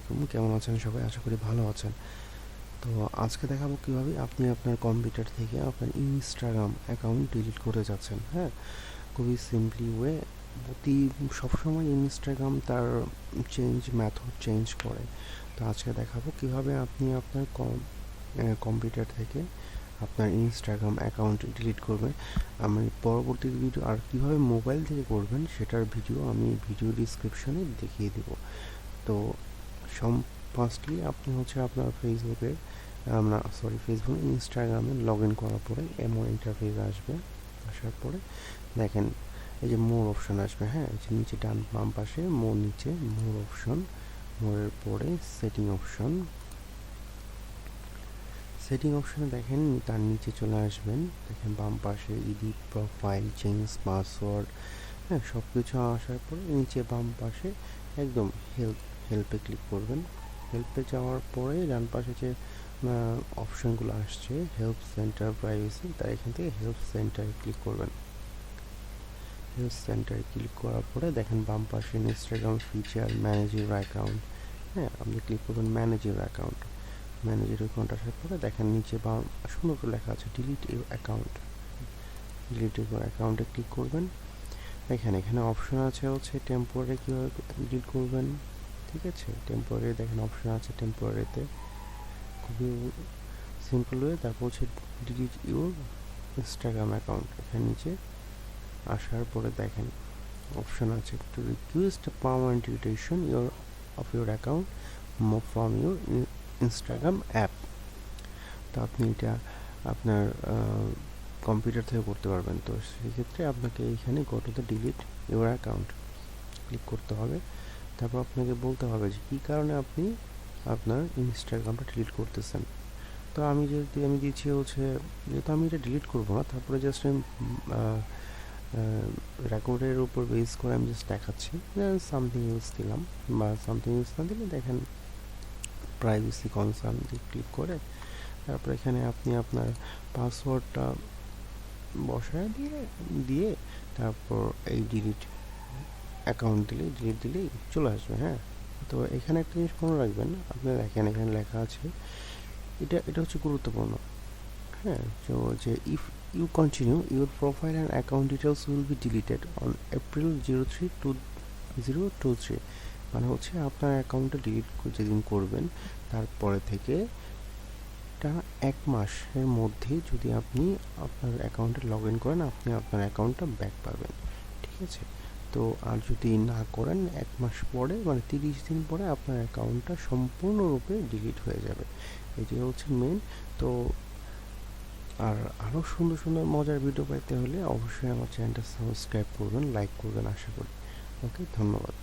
আলাইকুম, কেমন আছেন সবাই? আশা করি ভালো আছেন। তো আজকে দেখাবো কিভাবে আপনি আপনার কম্পিউটার থেকে আপনার ইনস্টাগ্রাম অ্যাকাউন্ট ডিলিট করে যাচ্ছেন। হ্যাঁ, খুবই সিম্পলি ওয়ে। প্রতি সবসময় ইনস্টাগ্রাম তার মেথড চেঞ্জ করে। তো আজকে দেখাবো কিভাবে আপনি আপনার কম্পিউটার থেকে আপনার ইনস্টাগ্রাম অ্যাকাউন্ট ডিলিট করবেন। আমি পরবর্তী ভিডিও আর কিভাবে মোবাইল থেকে করবেন সেটার ভিডিও আমি ভিডিও ডিসক্রিপশনে দেখিয়ে দিব। তো ফার্স্টলি আপনি হচ্ছে আপনার ফেসবুক ইনস্টাগ্রামে লগ ইন করার পরে এমন ইন্টারফেস আসবে। আসার পরে দেখেন এই যে মোর অপশন আসবে। হ্যাঁ, এই যে নিচে ডান বাম পাশে নিচে মোর অপশন, মোরের পরে সেটিং অপশনে দেখেন তার নিচে চলে আসবেন। দেখেন বাম পাশে এডিট প্রোফাইল, চেঞ্জ পাসওয়ার্ড, হ্যাঁ সব কিছু আসার পরে নিচে বাম পাশে একদম হেল্পে ক্লিক করবেন। হেল্পে যাওয়ার পরে ডান পাশে যে অপশনগুলো আসছে হেল্প সেন্টার, প্রাইভেসি, তাই এখান থেকে হেল্প সেন্টারে ক্লিক করবেন। হেল্প সেন্টারে ক্লিক করার পরে দেখেন বাম পাশে Instagram feature, manage your account. হ্যাঁ, আপনি ক্লিক করবেন manage your account. Manage your account আসার পরে দেখেন নিচে বাম সুন্দর করে লেখা আছে delete your account. Delete your অ্যাকাউন্টে ক্লিক করবেন। এখানে অপশন আছে হচ্ছে টেম্পোরারি কীভাবে ডিলিট করবেন। ঠিক আছে, টেম্পোরারি দেখেন অপশন আছে টেম্পোরারিতে, খুবই সিম্পল ওয়ে। তারপর হচ্ছে ডিলিট ইউর ইনস্টাগ্রাম অ্যাকাউন্ট। এখানে নিচে আসার পরে দেখেন অপশন আছে to request permanent ডিলিটেশন of your account from your Instagram app. তো আপনি এটা আপনার কম্পিউটার থেকে করতে পারবেন। তো সেক্ষেত্রে আপনাকে এইখানে go to the delete your account click করতে হবে। তারপর আপনাকে বলতে হবে যে কী কারণে আপনি আপনার ইনস্টাগ্রামটা ডিলিট করতেছেন। তো আমি দিচ্ছি হচ্ছে, যেহেতু আমি এটা ডিলিট করবো না, তারপরে জাস্ট আমি রেকর্ডের উপর বেস করে আমি জাস্ট দেখাচ্ছি সামথিং ইউজ দিলাম, বা সামথিং ইউজ না দিলে দেখেন প্রাইভেসি কনসার্ন ক্লিক করে তারপর এখানে আপনি আপনার পাসওয়ার্ডটা বসায় দিয়ে তারপর এই ডিলিট অ্যাকাউন্ট ডিলিট দিলেই চলে আসবে। হ্যাঁ, তো এখানে একটা জিনিস মনে রাখবেন, আপনি দেখেন এখানে লেখা আছে, এটা হচ্ছে গুরুত্বপূর্ণ। হ্যাঁ, তো যে if you continue your profile and account details will be deleted on April 03/2023। মানে হচ্ছে আপনার অ্যাকাউন্টটা ডিলিট যেদিন করবেন তারপরে থেকে টানা 1 মাসের মধ্যে যদি আপনি আপনার অ্যাকাউন্টে লগ ইন করেন, আপনি আপনার অ্যাকাউন্টটা ব্যাক পাবেন। ঠিক আছে, তো আর যদি না করেন 1 মাস পরে মানে 30 দিন পরে আপনার অ্যাকাউন্টটা সম্পূর্ণরূপে ডিলিট হয়ে যাবে। এটি হচ্ছে মেন। তো আর আরও সুন্দর সুন্দর মজার ভিডিও পেতে হলে অবশ্যই আমার চ্যানেলটা সাবস্ক্রাইব করবেন, লাইক করবেন আশা করি। ওকে, ধন্যবাদ।